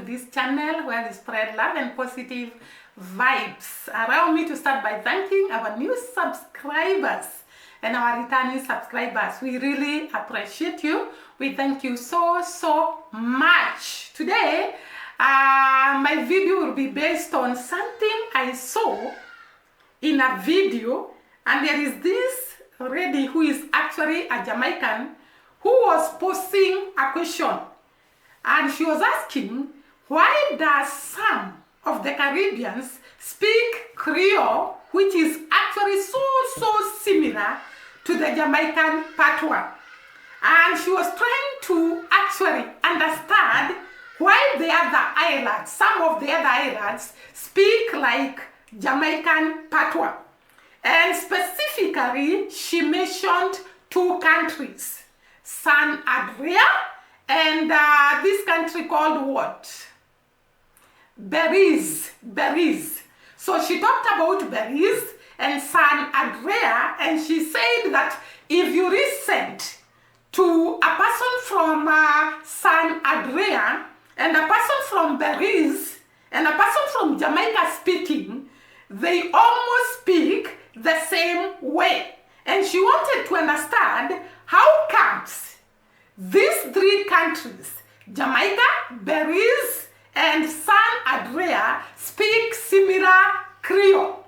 this channel where we spread love and positive vibes. Allow me to start by thanking our new subscribers and our returning subscribers. We really appreciate you. We thank you so much. Today, my video will be based on something I saw in a video, and there is this lady who is actually a Jamaican who was posing a question, and she was asking, why does some of the Caribbeans speak Creole, which is actually so similar to the Jamaican patois? And she was trying to actually understand why the other islands, some of the other islands, speak like Jamaican patois. And specifically, she mentioned two countries, San Andres and this country called what? Belize. So she talked about Belize and San Andres, and she said that if you listen to a person from San Andres and a person from Belize and a person from Jamaica speaking, they almost speak the same way. And she wanted to understand how comes these three countries, Jamaica, Belize, and San Andres, speak similar Creole.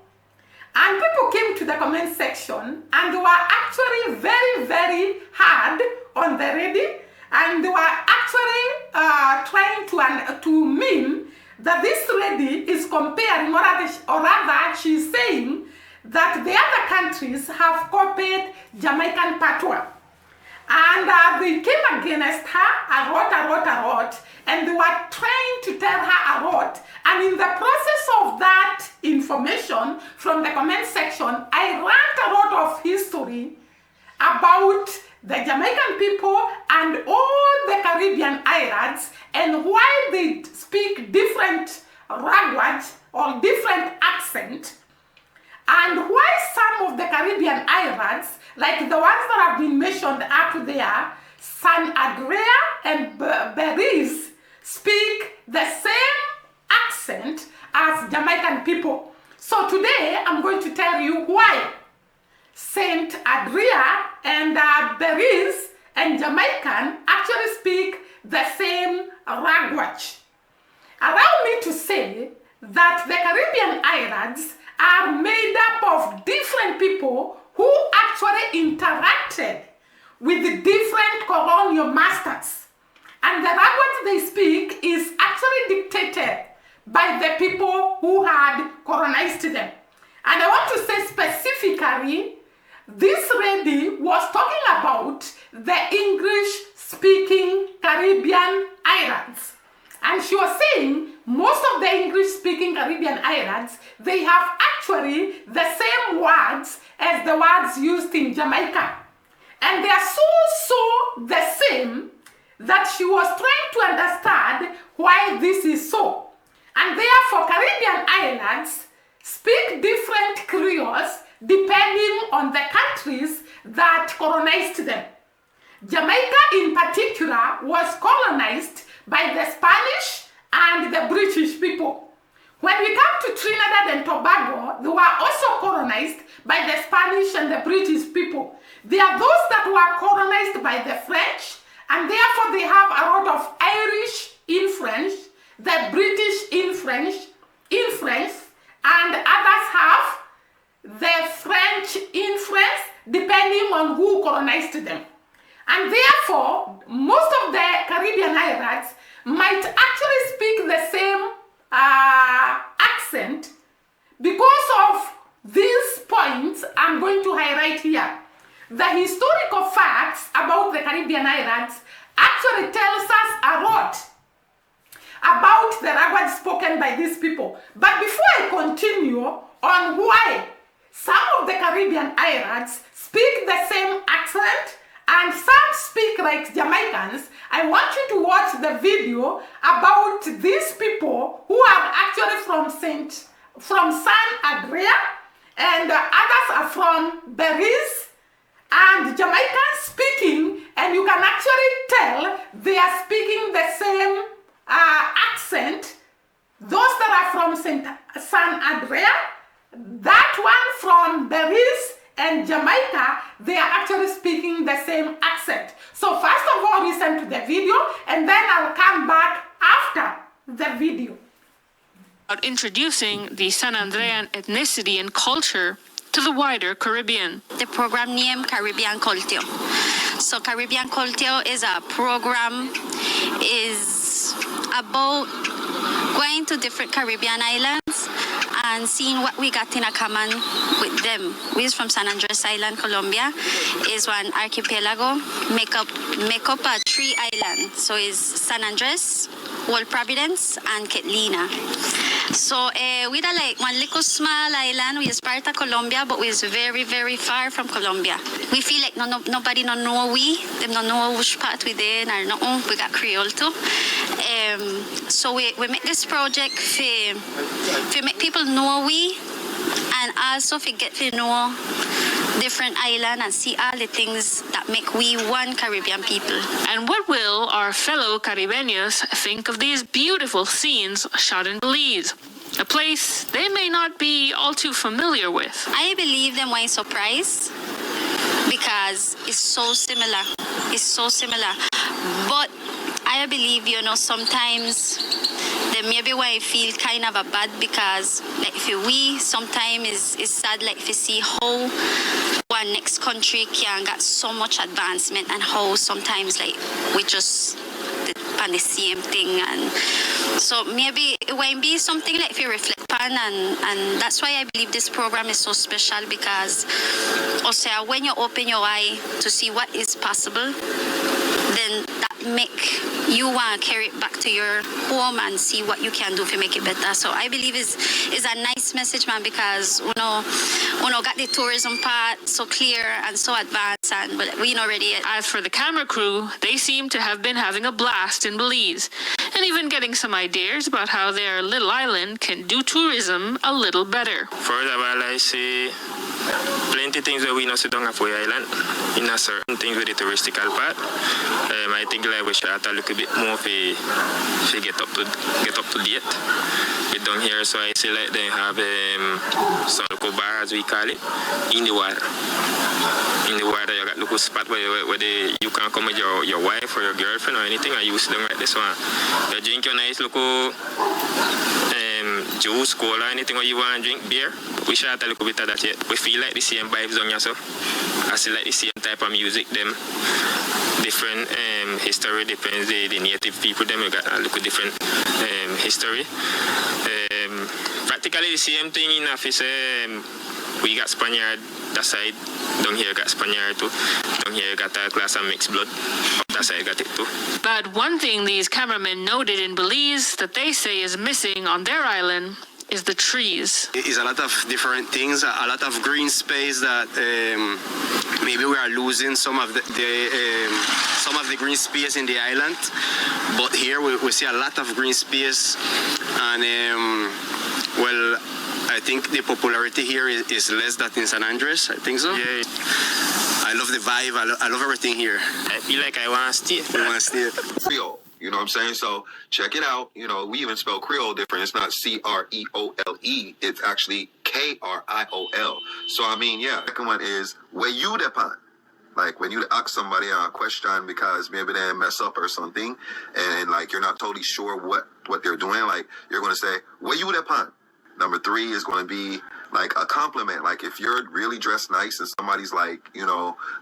And people came to the comment section and they were actually very hard on the lady, and they were actually trying to mean that this lady is comparing, or rather she's saying that the other countries have copied Jamaican patois. And they came against her a lot, and they were trying to tell her a lot. And in the process of that information from the comment section, I learned a lot of history about the Jamaican people and all the Caribbean islands, and why they speak different language or different accent, and why some of the Caribbean islands, like the ones that have been mentioned up there, San Andres and Belize, speak the same accent as Jamaican people. So today I'm going to tell you why Saint Andrea and Belize and Jamaican actually speak the same language. Allow me to say that the Caribbean islands are made up of different people who actually interacted with the different colonial masters. And the language they speak is actually dictated by the people who had colonized them. And I want to say specifically, this lady was talking about the English-speaking Caribbean islands. And she was saying most of the English-speaking Caribbean islands, they have actually the same words as the words used in Jamaica. And they are so the same that she was trying to understand why this is so. And therefore, Caribbean islands speak different Creoles depending on the countries that colonized them. Jamaica in particular was colonized by the Spanish and the British people. When we come to Trinidad and Tobago, they were also colonized by the Spanish and the British people. They are those that were colonized by the French, and therefore they have a lot of Irish influence, the British influence, and others have the French influence depending on who colonized them. And therefore, most of the Caribbean islands might actually speak the same accent because of these points I'm going to highlight here. The historical facts about the Caribbean islands actually tells us a lot about the language spoken by these people. But before I continue on why some of the Caribbean islands speak the same accent and some speak like Jamaicans, I want you to watch the video about these people who are actually from San Andrea, and others are from Belize and Jamaican speaking, and you can actually tell they are speaking the same accent, those that are from San Andrea, that one from Belize and Jamaica, they are actually speaking the same accent. So first of all, listen to the video, and then I'll come back after the video. Introducing the San Andrean ethnicity and culture to the wider Caribbean. The program name Caribbean Culture. So Caribbean Culture is a program is about going to different Caribbean islands and seeing what we got in a common with them. We is from San Andres Island, Colombia. Is one archipelago make up a 3 island. So is San Andres, Old Providence, and Catalina. So we are like one little small island. We is part of Colombia, but we is very, very far from Colombia. We feel like nobody don't know them don't know which part we there or nothing. We got Creole too. So we make this project for make people know we, and also for get to know different island and see all the things that make we one Caribbean people. And what will our fellow Caribeños think of these beautiful scenes shot in Belize, a place they may not be all too familiar with? I believe them why surprised because it's so similar. It's so similar. But I believe, sometimes then maybe why I feel kind of a bad because like if we sometimes is sad like if you see how one next country can get so much advancement and how sometimes like we just on the same thing, and so maybe it won't be something like if you reflect on, and that's why I believe this program is so special because also when you open your eye to see what is possible, then that make you want to carry it back to your home and see what you can do to make it better. So I believe is a nice message, man, because got the tourism part so clear and so advanced, and but we know already. As for the camera crew, they seem to have been having a blast in Belize, and even getting some ideas about how their little island can do tourism a little better. First of all, I see plenty things that we not sit down at the island. In a certain things with the touristical part. I think like we should have a little bit more to get up to date. We down here, so I see like they have some local bar, as we call it, in the water. In the water, you got a little spot where you can come with your wife or your girlfriend or anything, and you sit down like this one. You drink your nice local juice, cola, anything what you want to drink, beer. We should have a little bit of that yet. We feel like the same vibes on yourself. I see like the same type of music, them different history depends the native people, them we got a little different history. Practically the same thing in office. We got Spaniard that side. Down here got Spaniard too. Down here got a class of mixed blood. That side got it too. But one thing these cameramen noted in Belize that they say is missing on their island is the trees. It is a lot of different things, a lot of green space that maybe we are losing some of the green space in the island. But here we see a lot of green space, and I think the popularity here is less than in San Andres. I think so. Yeah. I love the vibe. I love everything here. I feel like I want to stay. I want to stay. Creole, you know what I'm saying? So check it out. We even spell Creole different. It's not Creole. It's actually Kriol. So I mean, yeah. Second one is where you depend. Like when you ask somebody a question because maybe they mess up or something, and like you're not totally sure what they're doing, like you're gonna say where you depend. Number 3 is going to be like a compliment. Like if you're really dressed nice and somebody's like,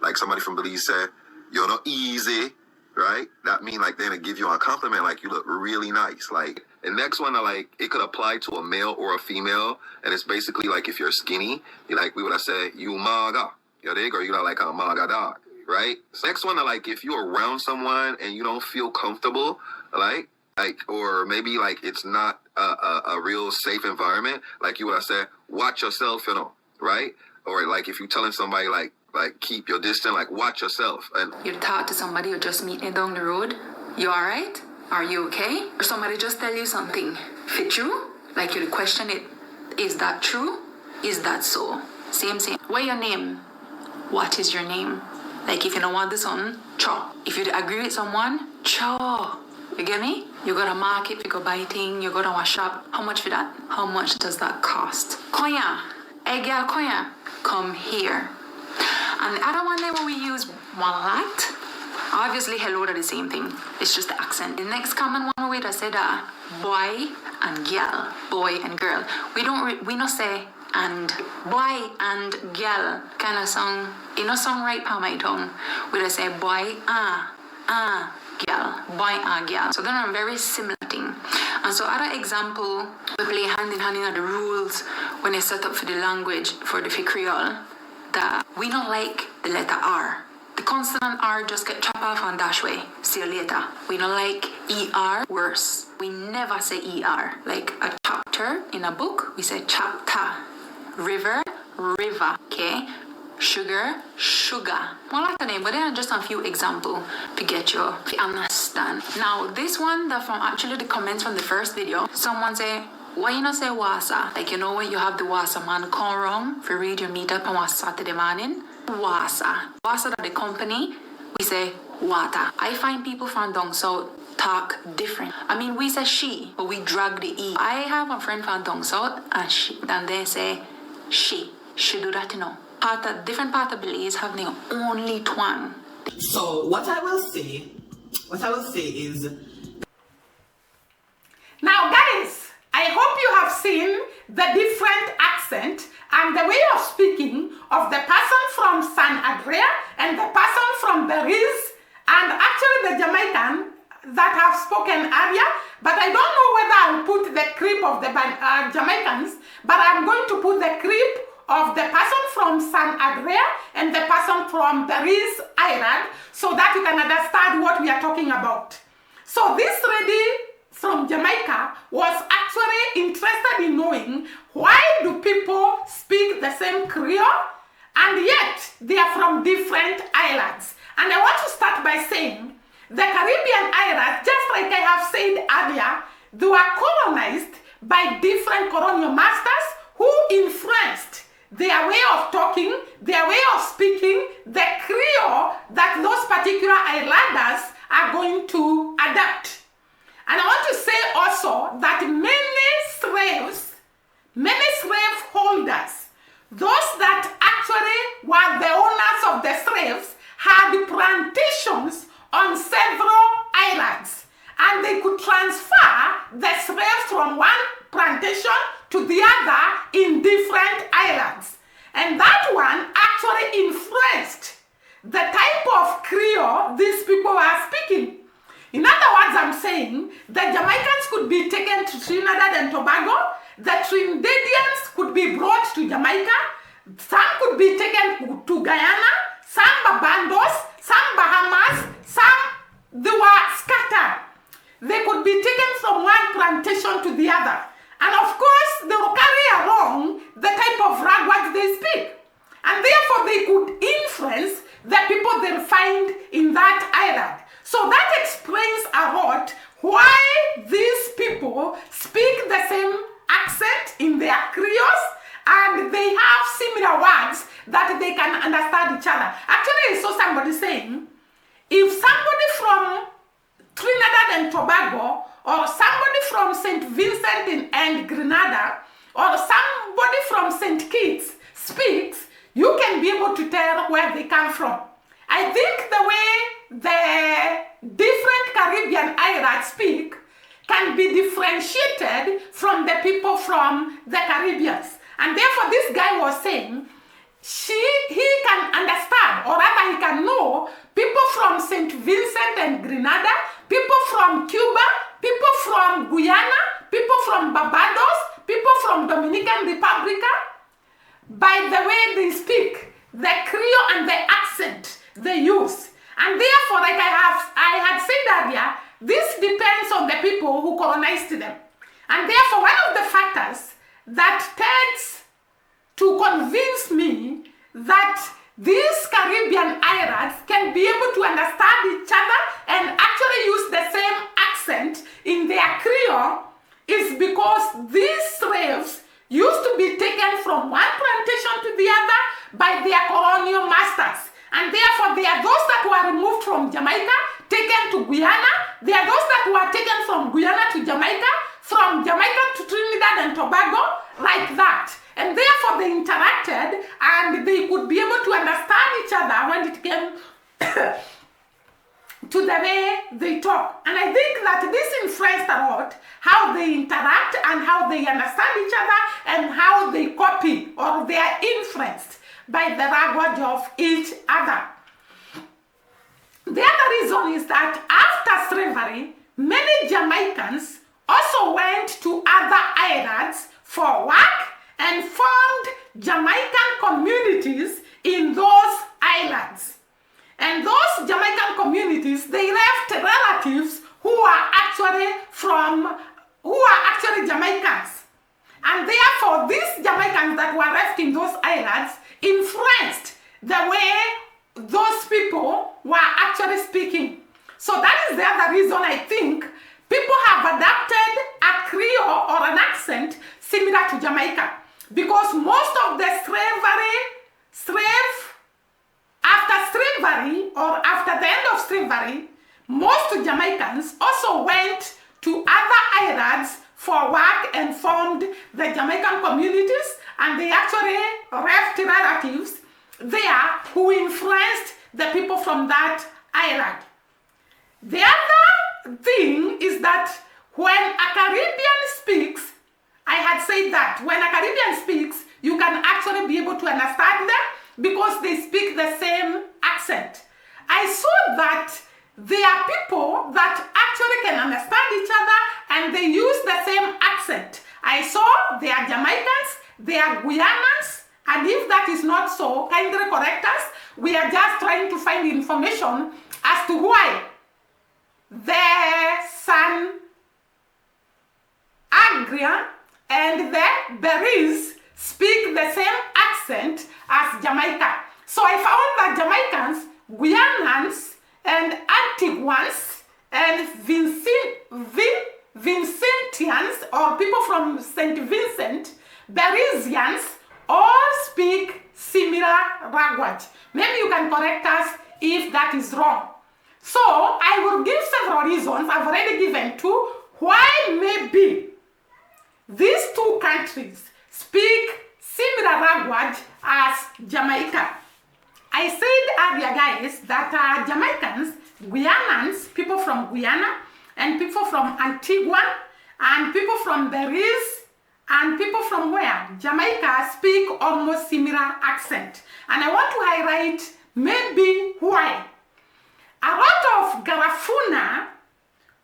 like somebody from Belize said, you're not easy, right? That means like they're going to give you a compliment. Like you look really nice. Like the next one, like it could apply to a male or a female. And it's basically like if you're skinny, like we would have said, you maga, you dig? Or you got like a maga dog, right? So next one, like if you're around someone and you don't feel comfortable, like, or maybe like it's not a real safe environment, like you would have said, watch yourself, right? Or like if you're telling somebody like keep your distance, like watch yourself. And you talk to somebody who just meet you down the road, you all right? Are you okay? Or somebody just tell you something fit you, like you question it, is that true? Is that so? Same. What your name? What is your name? Like if you don't want this one, cho. If you agree with someone, cho. You get me? You go to market, you go buy thing, you go to a shop. How much for that? How much does that cost? Koya. Hey girl, koya. Come here. And the other one there where we use walat. Obviously, hello are the same thing. It's just the accent. The next common one we say that boy and girl, boy and girl. We don't say and boy and girl. Kind of song, song right on my tongue. We just say boy girl, boy girl. So they're a very similar thing. And so other example, we play hand in hand in the rules when they set up for the language for the Creole. That we don't like the letter R. The consonant R just get chopped off and dash way. See you later. We don't like ER, worse. We never say ER. Like a chapter in a book, we say chapter. River, river, okay? Sugar, sugar. More like the name, but there are just a few examples to get you to understand. Now, this one, that from actually the comments from the first video, someone say, why you not say wasa? Like, when you have the wasa man come wrong, if you read your meetup on Saturday morning, wasa. Wasa that the company, we say wata. I find people from down south talk different. I mean, we say she, but we drag the E. I have a friend from down south, and they say she. She do that, different part of Belize have their only twang. So what I will say is, now guys, I hope you have seen the different accent and the way of speaking of the person from San Andres and the person from Belize and actually the Jamaican that have spoken earlier, but I don't know whether I'll put the clip of the Jamaicans, but I'm going to put the clip of the person from San Andres and the person from Belize Island so that you can understand what we are talking about. So this lady from Jamaica was actually interested in knowing why do people speak the same Creole and yet they are from different islands. And I want to start by saying the Caribbean islands, just like I have said earlier, they were colonized by different colonial masters who influenced their way of talking, their way of speaking, the Creole that those particular islanders are going to adapt. And I want to say also that many slave holders, those that actually were the owners of the slaves, had plantations on several islands. And they could transfer the slaves from one plantation to the other in different islands. And that one actually influenced the type of Creole these people are speaking. In other words, I'm saying the Jamaicans could be taken to Trinidad and Tobago, the Trinidadians could be brought to Jamaica, some could be taken to Guyana, some Barbados, some Bahamas, some they were scattered. They could be taken from one plantation to the other. And of course, they will carry along the type of language they speak. And therefore, they could influence the people they find in that island. So that explains a lot why these people speak the same accent in their Creoles and they have similar words that they can understand each other. Actually, I saw somebody saying, if somebody from Trinidad and Tobago or somebody from St. Vincent and Grenada or somebody from St. Kitts speaks, you can be able to tell where they come from. I think the way the different Caribbean islands speak can be differentiated from the people from the Caribbean. And therefore this guy was saying he can understand, or rather he can know, people from St. Vincent and Grenada, people from Cuba, people from Guyana, people from Barbados, people from Dominican Republic, by the way they speak, the Creole and the accent they use. And therefore, like I had said earlier, this depends on the people who colonized them. And therefore, one of the factors that tends to convince me that these Caribbean islands can be able to understand each other and actually use the same accent in their Creole is because these slaves used to be taken from one plantation to the other by their colonial masters. And therefore, they are those that were removed from Jamaica, taken to Guyana, There are those that were taken from Guyana to Jamaica, from Jamaica to Trinidad and Tobago, like that. And therefore they interacted and they could be able to understand each other when it came to the way they talk. And I think that this influenced a lot how they interact and how they understand each other and how they copy or they are influenced by the language of each other. The other reason is that after slavery, many Jamaicans also went to other islands for work and formed Jamaican communities in those islands. And those Jamaican communities, they left relatives who are actually Jamaicans. And therefore, these Jamaicans that were left in those islands influenced the way those people were actually speaking. So that is the other reason I think people have adapted a Creole or an accent similar to Jamaica. Because most of the after slavery or after the end of slavery, most Jamaicans also went to other islands for work and formed the Jamaican communities, and they actually left relatives there who influenced the people from that island. The other thing is that when a Caribbean speaks, I had said that when a Caribbean speaks, you can actually be able to understand them because they speak the same accent. I saw that there are people that actually can understand each other and they use the same accent. I saw they are Jamaicans, they are Guyanans, and if that is not so, kindly correct us. We are just trying to find information as to why the San Andres and the Belize speak the same accent as Jamaica. So I found that Jamaicans, Guyanans, and Antiguans, and Vincentians, or people from St. Vincent, Belizeans, all speak similar language. Maybe you can correct us if that is wrong. So I will give several reasons, I've already given two, why maybe these two countries speak similar language as Jamaica. I said earlier, guys, that Jamaicans, Guyanans, people from Guyana, and people from Antigua, and people from Belize, and people from where? Jamaica speak almost similar accent. And I want to highlight maybe why. A lot of Garifuna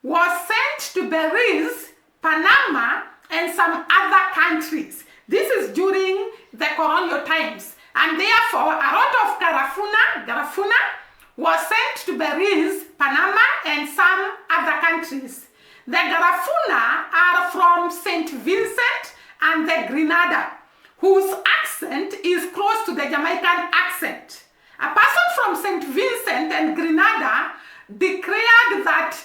was sent to Belize, Panama, and some other countries. This is during the colonial times. And therefore, a lot of Garifuna was sent to Belize, Panama, and some other countries. The Garifuna are from St. Vincent and the Grenada, whose accent is close to the Jamaican accent. A person from St. Vincent and Grenada declared that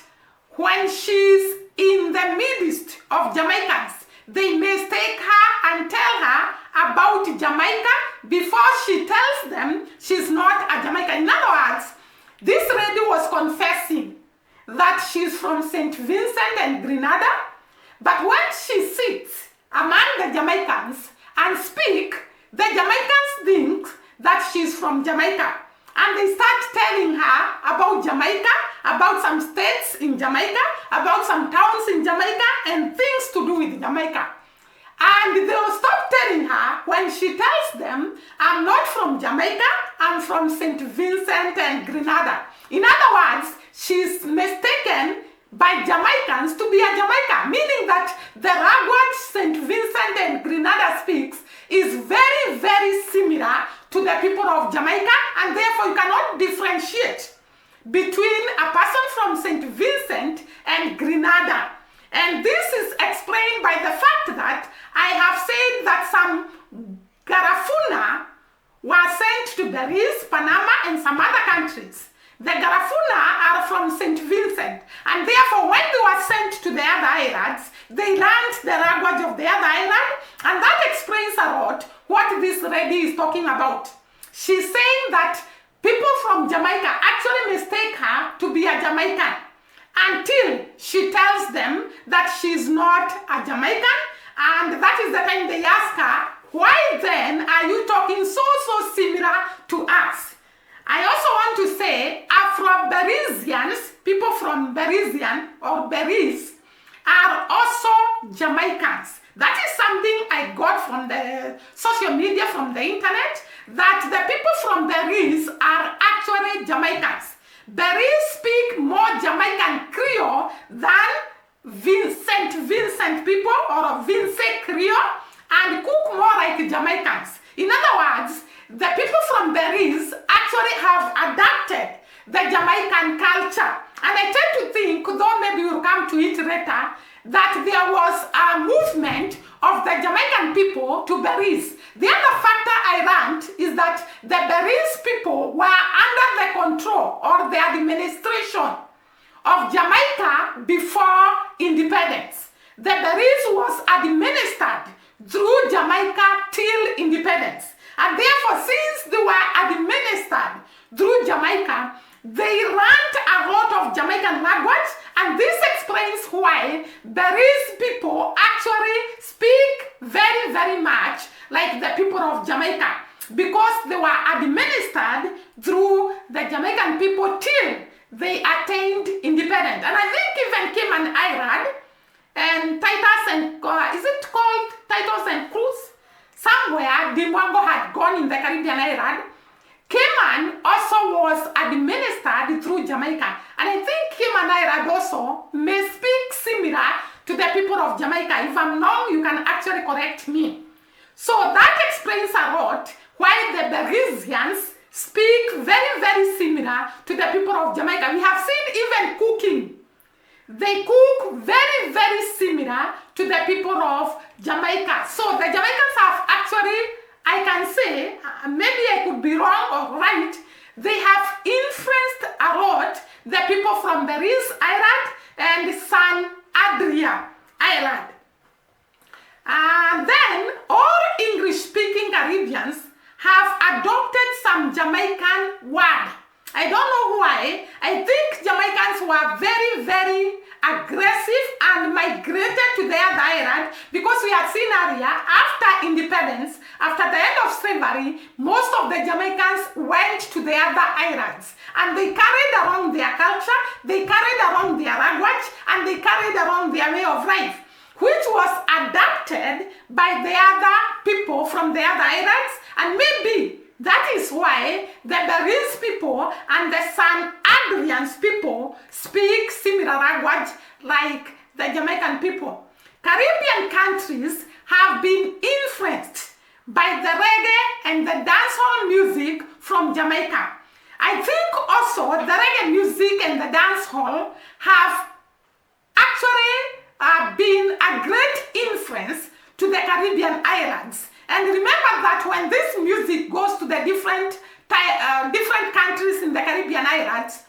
when she's in the midst of Jamaicans, they mistake her and tell her about Jamaica before she tells them she's not a Jamaican. In other words, this lady was confessing that she's from St. Vincent and Grenada, but when she sits among the Jamaicans and speak, the Jamaicans think that she's from Jamaica. And they start telling her about Jamaica, about some states in Jamaica, about some towns in Jamaica, and things to do with Jamaica. And they'll stop telling her when she tells them, I'm not from Jamaica, I'm from St. Vincent and Grenada. In other words, she's mistaken by Jamaicans to be a Jamaica, meaning that the language St. Vincent and Grenada speaks is very, very similar to the people of Jamaica, and therefore you cannot differentiate between a person from St. Vincent and Grenada. And this is explained by the fact that I have said that some Garifuna were sent to Belize, Panama, and some other countries. The Garifuna are from St. Vincent, and therefore when they were sent to the other islands, they learned the language of the other island, and that explains a lot what this lady is talking about. She's saying that people from Jamaica actually mistake her to be a Jamaican. until she tells them that she's not a Jamaican, and that is the time they ask her, why then are you talking so similar to us? I also want to say Afro-Belizeans, people from Belizean or Belize, are also Jamaicans. That is something I got from the social media, from the internet, that the people from Belize are actually Jamaicans. Belize speak more Jamaican Creole than St. Vincent people or Vincent Creole, and cook more like Jamaicans. In other words, the people from Belize actually have adapted the Jamaican culture. And I tend to think, though maybe we'll come to it later, that there was a movement of the Jamaican people to Belize. The other factor I learned is that the Belize people were under the control or the administration of Jamaica before independence. The Belize was administered through Jamaica till independence. And therefore, since they were administered through Jamaica, they learned a lot of Jamaican language, and this explains why Belize people actually speak very much like the people of Jamaica, because they were administered through the Jamaican people till they attained independence. And I think even Cayman Island and Titus and, is it called Titus and Cruz? Somewhere, Dimwango had gone in the Caribbean island. Cayman also was administered through Jamaica. And I think Cayman Island also may speak similar to the people of Jamaica. If I'm wrong, you can actually correct me. So that explains a lot why the Belizeans speak very similar to the people of Jamaica. We have seen even cooking. They cook very similar to the people of Jamaica. So the Jamaicans have actually, I can say, maybe I could be wrong or right, they have influenced a lot the people from Belize Island and San Andres Island. And then all English-speaking Caribbeans have adopted some Jamaican word. I don't know why. I think Jamaicans were very aggressive and migrated to the other island, because we had seen earlier, after independence, after the end of slavery, most of the Jamaicans went to the other islands, and they carried around their culture, they carried around their language, and they carried around their way of life, which was adapted by the other people from the other islands. And maybe that is why the Belize people and the San Andreans people speak similar language like the Jamaican people. Caribbean countries have been influenced by the reggae and the dancehall music from Jamaica. I think also the reggae music and the dancehall have actually been a great influence to the Caribbean islands. And remember that when this music goes to the different countries in the Caribbean islands,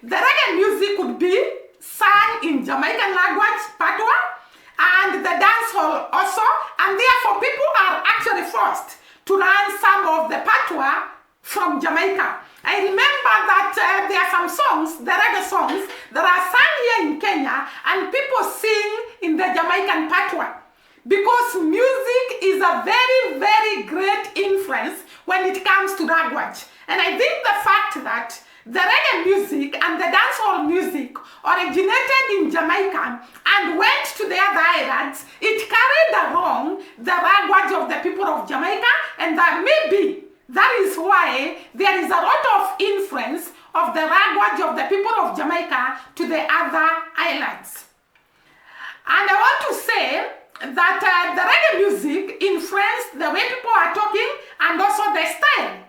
the reggae music could be sung in Jamaican language, patois, and the dancehall also, and therefore people are actually forced to learn some of the patois from Jamaica. I remember that there are some songs, the reggae songs, that are sung here in Kenya, and people sing in the Jamaican patois. Because music is a very great influence when it comes to language. And I think the fact that the reggae music and the dancehall music originated in Jamaica and went to the other islands, it carried along the language of the people of Jamaica, and that maybe that is why there is a lot of influence of the language of the people of Jamaica to the other islands. And I want to say that the reggae music influenced the way people are talking and also the style.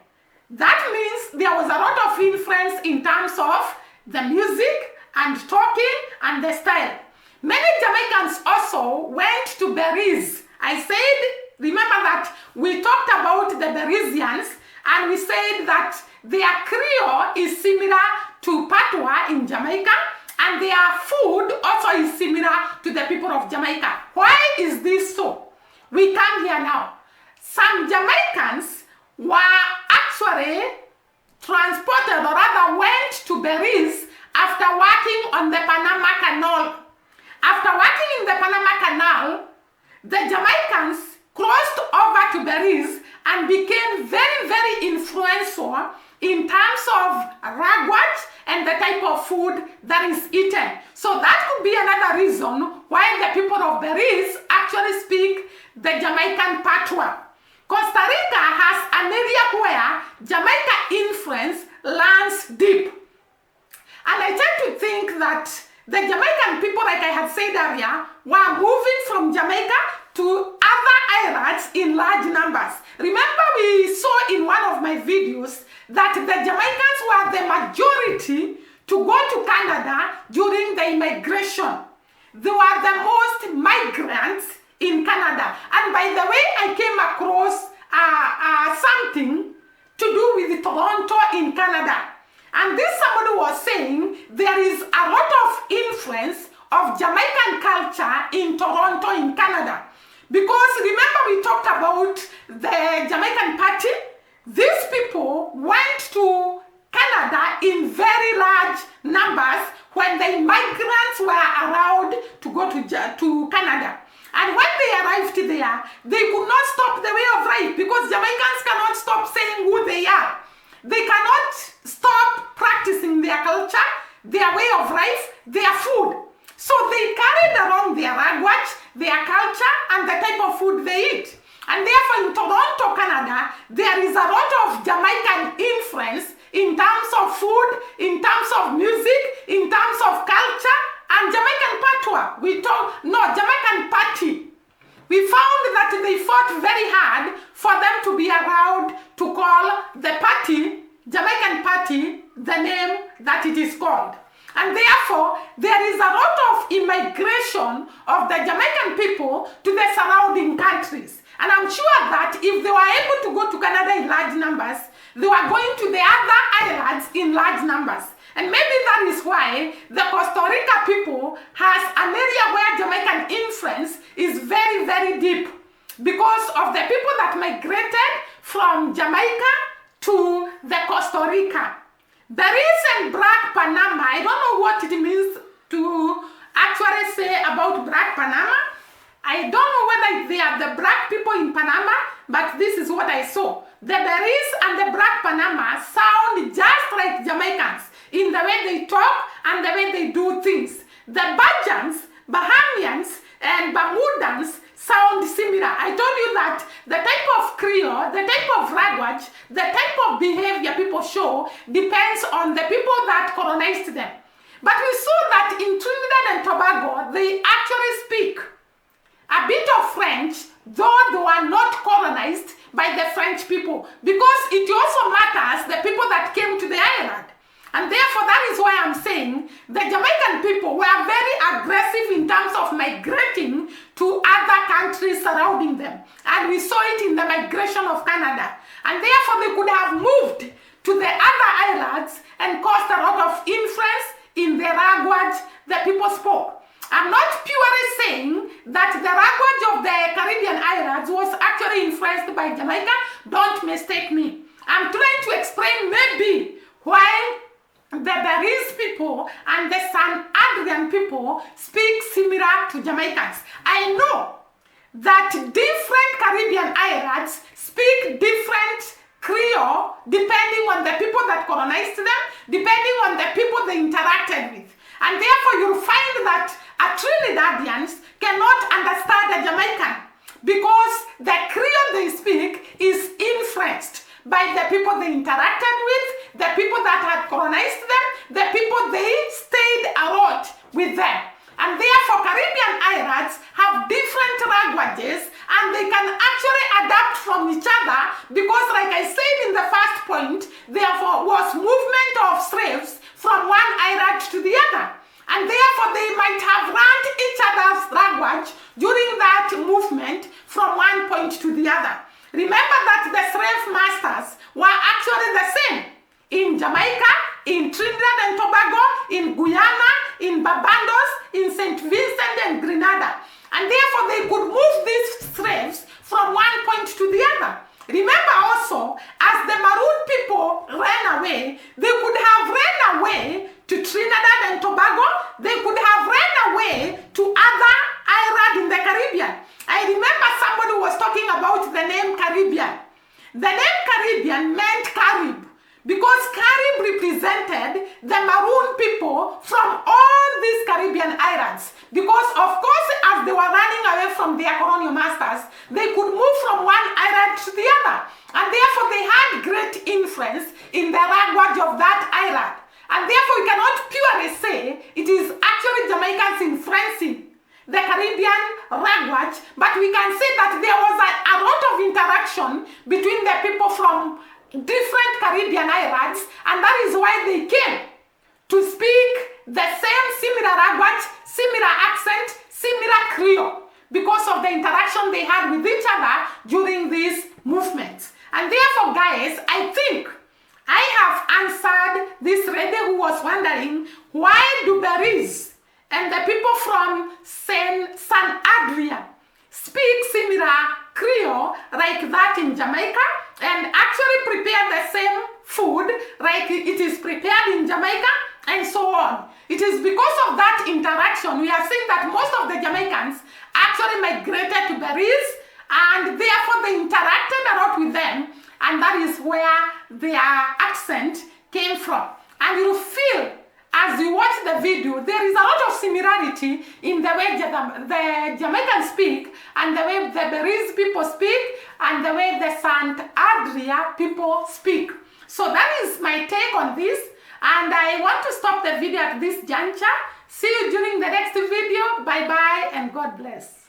That means there was a lot of influence in terms of the music and talking and the style. Many Jamaicans also went to Belize. I said, remember that we talked about the Belizeans, and we said that their Creole is similar to patois in Jamaica, and their food also is similar to the people of Jamaica. Why is this so? We come here now. Some Jamaicans were actually transported, or rather went to Belize after working on the Panama Canal. After working in the Panama Canal, the Jamaicans crossed over to Belize and became very, very influential in terms of language and the type of food that is eaten. So that could be another reason why the people of Belize actually speak the Jamaican patois. Costa Rica has an area where Jamaica influence lands deep. And I tend to think that the Jamaican people, like I had said earlier, were moving from Jamaica to other islands in large numbers. Remember we saw in one of my videos that the Jamaicans were the majority to go to Canada during the immigration. They were the most migrants in Canada. And by the way, I came across something to do with Toronto in Canada. And this somebody was saying there is a lot of influence of Jamaican culture in Toronto in Canada. Because remember we talked about the Jamaican party? These people went to Canada in very large numbers when the migrants were allowed to go to Canada. And when they arrived there, they could not stop the way of life because Jamaicans cannot stop saying who they are. They cannot stop practicing their culture, their way of life, their food. So they carried around their language, their culture, and the type of food they eat. And therefore in Toronto, Canada, there is a lot of Jamaican influence in terms of food, in terms of music, in terms of culture, and Jamaican patois. Jamaican party. We found that they fought very hard for them to be allowed to call the party, Jamaican party, the name that it is called. And therefore, there is a lot of immigration of the Jamaican people to the surrounding countries. And I'm sure that if they were able to go to Canada in large numbers, they were going to the other islands in large numbers. And maybe that is why the Costa Rica people has an area where Jamaican influence is very, very deep because of the people that migrated from Jamaica to the Costa Rica. Belize and Black Panama, I don't know what it means to actually say about Black Panama. I don't know whether they are the black people in Panama, but this is what I saw. The Belize and the Black Panama sound just like Jamaicans in the way they talk and the way they do things. The Bajans, Bahamians, and Bermudans sound similar. I told you that the type of Creole, the type of language, the type of behavior people show depends on the people that colonized them. But we saw that in Trinidad and Tobago, they actually speak a bit of French, though they were not colonized by the French people, because it also matters the people that came to the island. And therefore, that is why I'm saying the Jamaican people were very aggressive in terms of migrating to other countries surrounding them. And we saw it in the migration of Canada. And therefore, they could have moved to the other islands and caused a lot of influence in the language the people spoke. I'm not purely saying that the language of the Caribbean islands was actually influenced by Jamaica. Don't mistake me. I'm trying to explain maybe why the Belize people and the San Andres people speak similar to Jamaicans. I know that different Caribbean islands speak different Creole depending on the people that colonized them, depending on the people they interacted with. And therefore you'll find that a Trinidadians cannot understand a Jamaican because the Creole they speak is influenced by the people they interacted with, the people that had colonized them, the people they stayed a lot with them. And therefore Caribbean islands have different languages and they can actually adapt from each other because, like I said in the first point, there was movement of slaves from one island to the other. And therefore they might have learned each other's language during that movement from one point to the other. Remember that the slave masters were actually the same in Jamaica, in Trinidad and Tobago, in Guyana, in Barbados, in St. Vincent and Grenada. And therefore they could move these slaves from one point to the other. Remember also, as the Maroon people ran away, they could have ran away to Trinidad and Tobago, they could have ran away to other islands in the Caribbean. I remember somebody was talking about the name Caribbean. The name Caribbean meant Carib because Carib represented the maroon people from all these Caribbean islands. Because of course, as they were running away from their colonial masters, they could move from one island to the other. And therefore, they had great influence in the language of that island. And therefore, we cannot purely say it is actually Jamaicans influencing the Caribbean language, but we can say that there was a lot of interaction between the people from different Caribbean islands, and that is why they came to speak the same similar language, similar accent, similar Creole, because of the interaction they had with each other during these movements. And therefore, guys, I think I have answered this lady who was wondering why do Belize and the people from San Andres speak similar Creole like that in Jamaica and actually prepare the same food like it is prepared in Jamaica and so on. It is because of that interaction we have seen that most of the Jamaicans actually migrated to Belize, and therefore they interacted a lot with them, and that is where their accent came from. And you feel as you watch the video, there is a lot of similarity in the way the Jamaicans speak and the way the Belize people speak and the way the San Andrea people speak. So that is my take on this, and I want to stop the video at this juncture. See you during the next video. Bye bye and God bless.